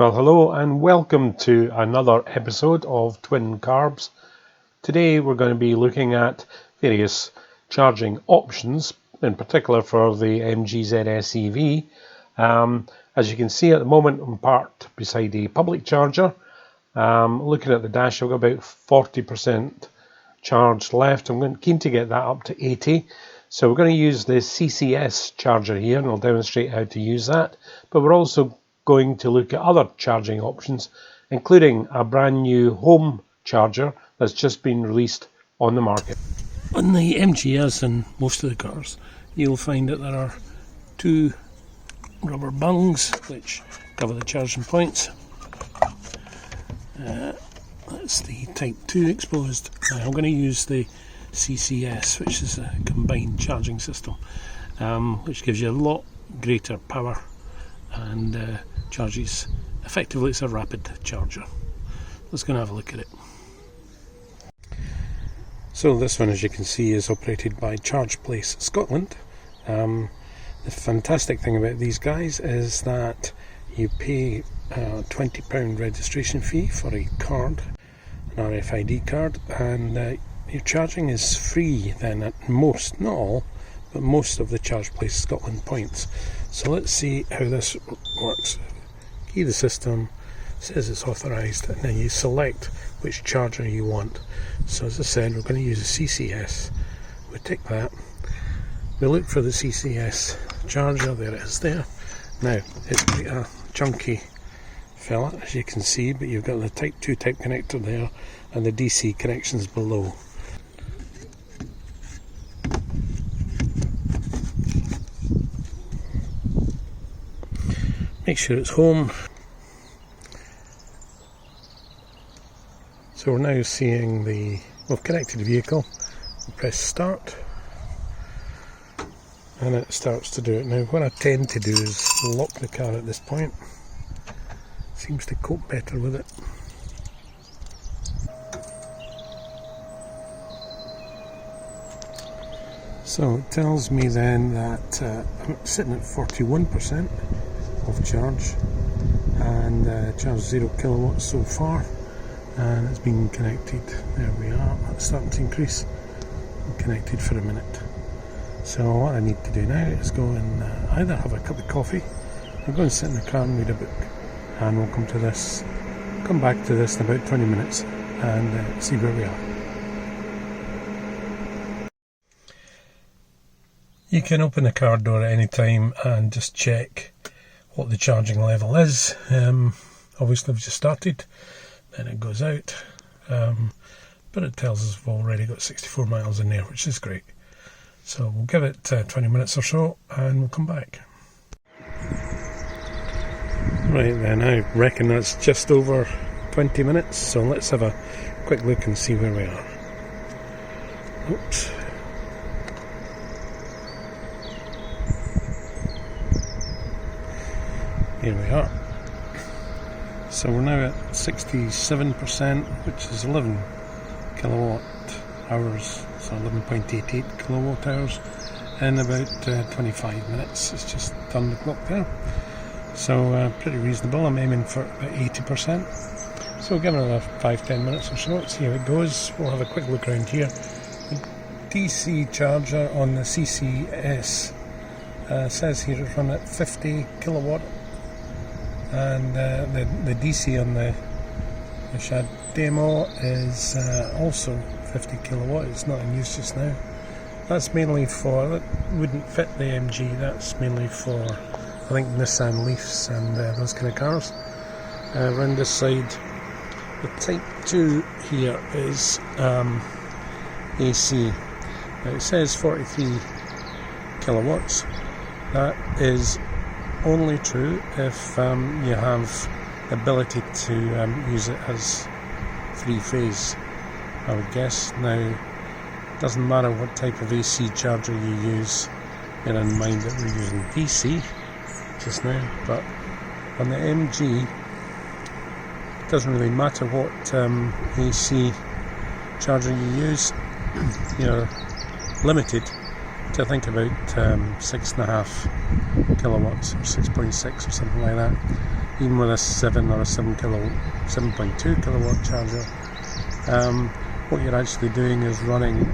Well, hello and welcome to another episode of Twin Carbs. Today we're going to be looking at various charging options, in particular for the MG ZS EV. As you can see at the moment, I'm parked beside a public charger. Looking at the dash, I've got about 40% charge left. I'm keen to get that up to 80. So we're going to use the CCS charger here, and I'll demonstrate how to use that. But we're also going to look at other charging options, including a brand new home charger that's just been released on the market. On the MG, as in most of the cars, you'll find that there are two rubber bungs which cover the charging points. That's the Type 2 exposed. I'm going to use the CCS, which is a combined charging system, which gives you a lot greater power and charges effectively. It's a rapid charger. Let's go and have a look at it. So this one, as you can see, is operated by ChargePlace Scotland. The fantastic thing about these guys is that you pay a £20 registration fee for a card, an RFID card, and your charging is free then at most, not all, but most of the ChargePlace Scotland points. So let's see how this works. Key the system, says it's authorised, and then you select which charger you want. So as I said, we're going to use a CCS. We tick that. We look for the CCS charger. There it is there. Now, it's quite a chunky fella, as you can see, but you've got the Type 2 type connector there and the DC connections below. Make sure it's home. So we're now seeing we've connected the vehicle. We press start and it starts to do it. Now what I tend to do is lock the car at this point. Seems to cope better with it. So it tells me then that I'm sitting at 41% of charge and charged 0 kilowatts so far, and it's been connected. There we are, that's starting to increase. I'm connected for a minute. So what I need to do now is go and either have a cup of coffee or go and sit in the car and read a book, and we'll come back to this in about 20 minutes and see where we are. You can open the car door at any time and just check what the charging level is. Obviously we've just started, then it goes out, but it tells us we've already got 64 miles in there, which is great. So we'll give it 20 minutes or so and we'll come back. Right then, I reckon that's just over 20 minutes, so let's have a quick look and see where we are. Oops. Here we are. So we're now at 67%, which is 11 kilowatt hours, so 11.88 kilowatt hours in about 25 minutes. It's just turned the clock there. So pretty reasonable. I'm aiming for about 80%. So we'll give it another 5-10 minutes or so, see how it goes. We'll have a quick look around here. The DC charger on the CCS says here it's run at 50 kilowatt. And the DC on the Shad Demo is also 50 kilowatt. It's not in use just now. That's mainly for, that wouldn't fit the MG, that's mainly for, I think, Nissan Leafs and those kind of cars. Around this side, the Type 2 here is AC. Now it says 43 kilowatts. That is only true if you have the ability to use it as 3-phase, I would guess. Now, it doesn't matter what type of AC charger you use, bear in mind that we're using DC just now, but on the MG it doesn't really matter what AC charger you use. You're limited to, I think, about 6.5 kilowatts or 6.6 or something like that. even with a 7 or a 7.2 kilowatt charger, what you're actually doing is running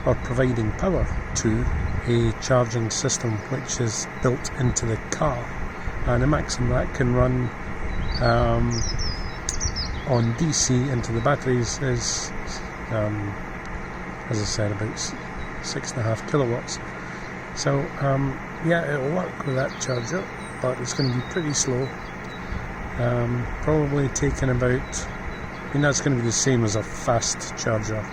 or providing power to a charging system which is built into the car, and the maximum that can run on DC into the batteries is, as I said, about 6.5 kilowatts. So yeah, it'll work with that charger, but it's going to be pretty slow. Probably taking about, that's going to be the same as a fast charger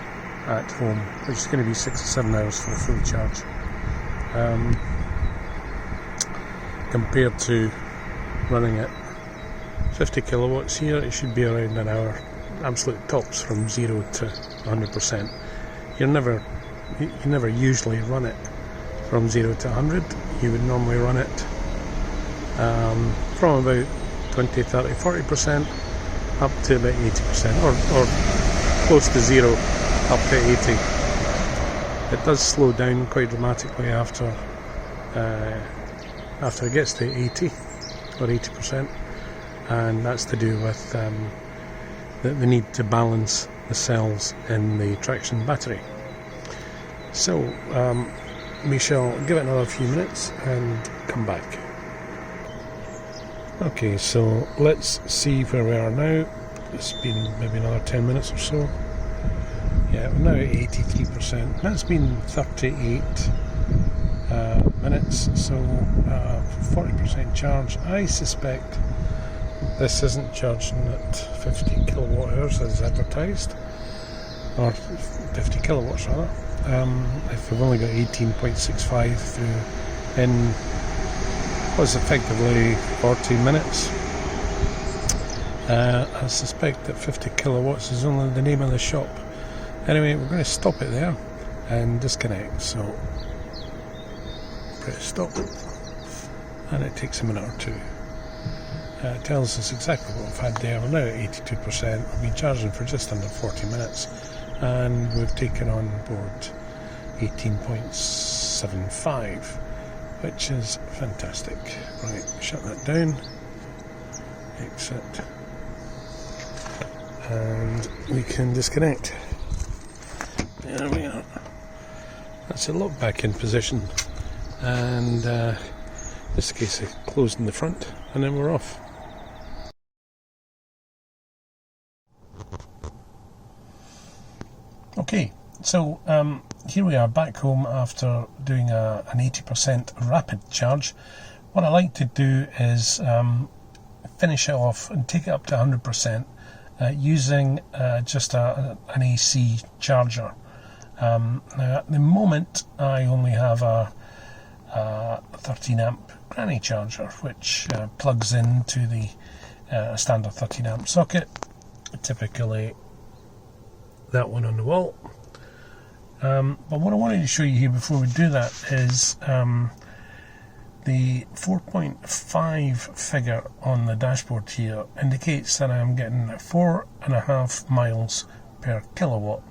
at home, which is going to be 6 or 7 hours for a full charge. Compared to running at 50 kilowatts here, it should be around an hour, absolute tops, from 0 to 100%. You never usually run it from 0 to 100. You would normally run it from about 20, 30, 40% up to about 80%, or close to 0 up to 80. It does slow down quite dramatically after it gets to 80 or 80%, and that's to do with the need to balance the cells in the traction battery. So we shall give it another few minutes and come back. Okay, so let's see where we are now. It's been maybe another 10 minutes or so. Yeah, we're now at 83%. That's been 38 minutes, so 40% charge. I suspect this isn't charging at 50 kilowatt hours as advertised, or 50 kilowatts rather. If we've only got 18.65 through in what's effectively 40 minutes, I suspect that 50 kilowatts is only the name of the shop. Anyway, we're going to stop it there and disconnect. So press stop, and it takes a minute or two. It tells us exactly what we've had there. We're now at 82%. We've been charging for just under 40 minutes, and we've taken on board 18.75, which is fantastic. Right, shut that down, exit, and we can disconnect. There we are. That's it, locked back in position, and in this case I closed in the front, and then we're off. Okay, so here we are back home after doing an 80% rapid charge. What I like to do is finish it off and take it up to 100% using just an AC charger. Now at the moment I only have a 13 amp granny charger, which plugs into the standard 13 amp socket, typically that one on the wall. But what I wanted to show you here before we do that is the 4.5 figure on the dashboard here indicates that I'm getting 4.5 miles per kilowatt,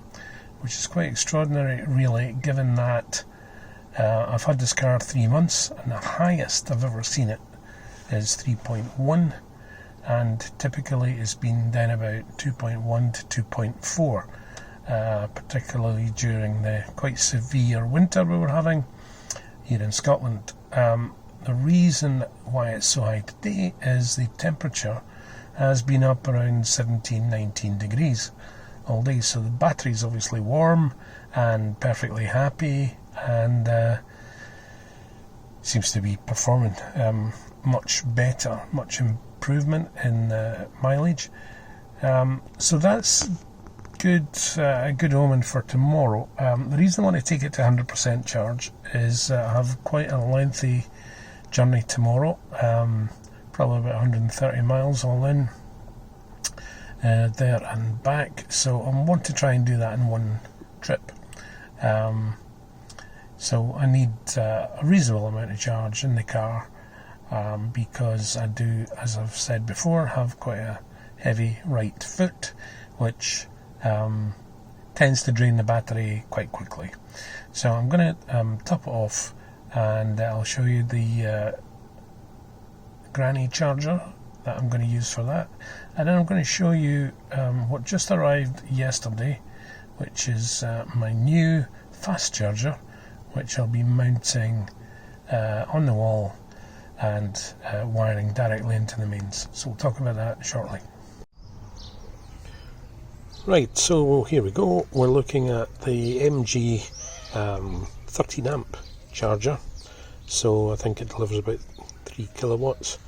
which is quite extraordinary really, given that I've had this car 3 months and the highest I've ever seen it is 3.1, and typically it's been down about 2.1 to 2.4, particularly during the quite severe winter we were having here in Scotland. The reason why it's so high today is the temperature has been up around 17-19 degrees all day, so the battery's obviously warm and perfectly happy, and seems to be performing much better, much improvement in mileage. So that's good, a good omen for tomorrow. The reason I want to take it to 100% charge is I have quite a lengthy journey tomorrow, probably about 130 miles all in, there and back, so I want to try and do that in one trip. So I need a reasonable amount of charge in the car, because I do, as I've said before, have quite a heavy right foot, which tends to drain the battery quite quickly. So I'm going to top it off, and I'll show you the granny charger that I'm going to use for that, and then I'm going to show you what just arrived yesterday, which is my new fast charger, which I'll be mounting on the wall and wiring directly into the mains. So we'll talk about that shortly. Right, so here we go. We're looking at the MG 13 amp charger. So I think it delivers about 3 kilowatts.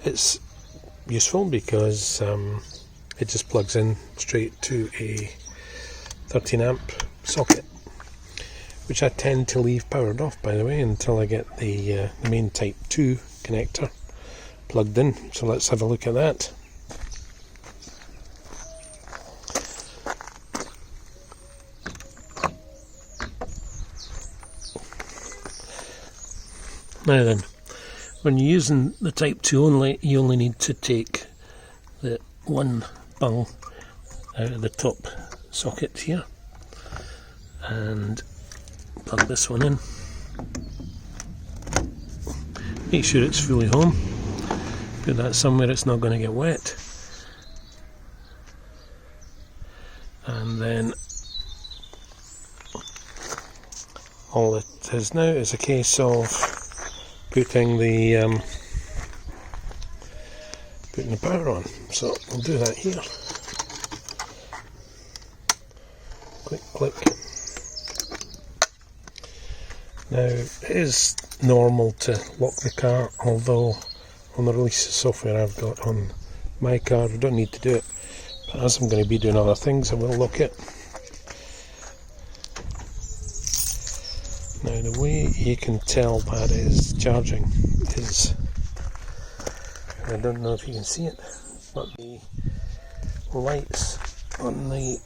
It's useful because it just plugs in straight to a 13 amp socket, which I tend to leave powered off, by the way, until I get the main Type 2 connector plugged in. So let's have a look at that. Now then, when you're using the Type 2 only, you only need to take the one bung out of the top socket here and plug this one in. Make sure it's fully home. Put that somewhere it's not going to get wet. And then all it is now is a case of putting the power on. So we'll do that here. Click, click. Now it is normal to lock the car, although on the release of software I've got on my car I don't need to do it. But as I'm going to be doing other things, I will lock it. Now the way you can tell that is charging is, I don't know if you can see it, but the lights on the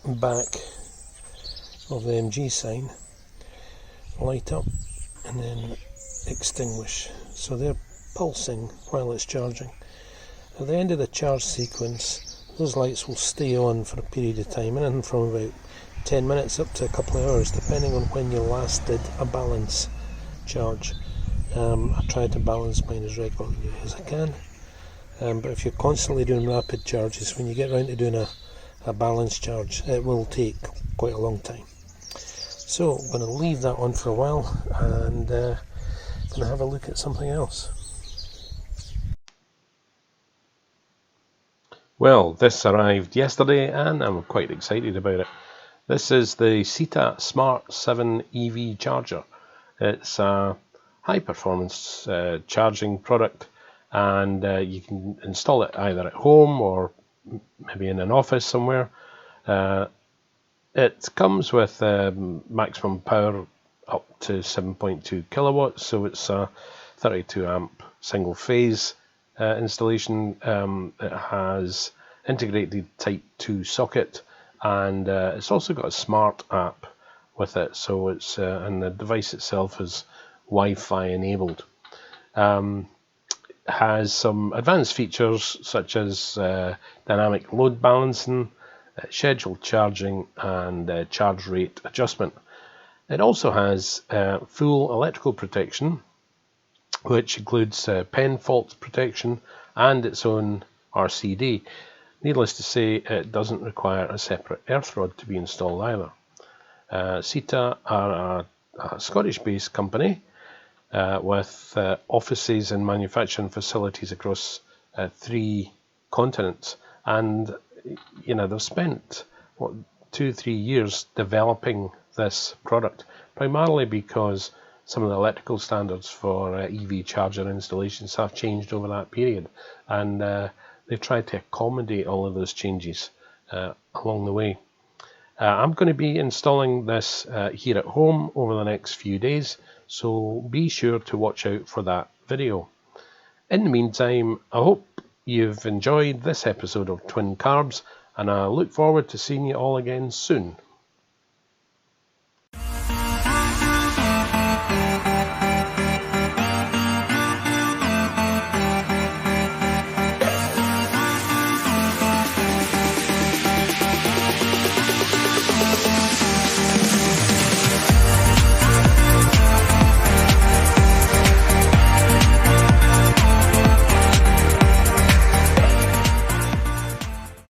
back of the MG sign light up and then extinguish, so they're pulsing while it's charging. At the end of the charge sequence, those lights will stay on for a period of time, and then from about 10 minutes up to a couple of hours, depending on when you last did a balance charge. I try to balance mine as regularly as I can, but if you're constantly doing rapid charges, when you get around to doing a balance charge, it will take quite a long time. So I'm going to leave that on for a while and going to have a look at something else. Well, this arrived yesterday and I'm quite excited about it. This is the Sita Smart 7 EV charger. It's a high performance charging product, and you can install it either at home or maybe in an office somewhere. It comes with maximum power up to 7.2 kilowatts, so it's a 32 amp single phase installation. It has integrated Type 2 socket, and it's also got a smart app with it, so it's and the device itself is Wi-Fi enabled. Has some advanced features such as dynamic load balancing, scheduled charging, and charge rate adjustment. It also has full electrical protection, which includes pen fault protection and its own RCD. Needless to say, it doesn't require a separate earth rod to be installed either. Sita are a Scottish-based company with offices and manufacturing facilities across 3 continents, and they've spent 2-3 years developing this product, primarily because some of the electrical standards for EV charger installations have changed over that period, and they've tried to accommodate all of those changes along the way. I'm going to be installing this here at home over the next few days, so be sure to watch out for that video. In the meantime, I hope you've enjoyed this episode of Twin Carbs, and I look forward to seeing you all again soon.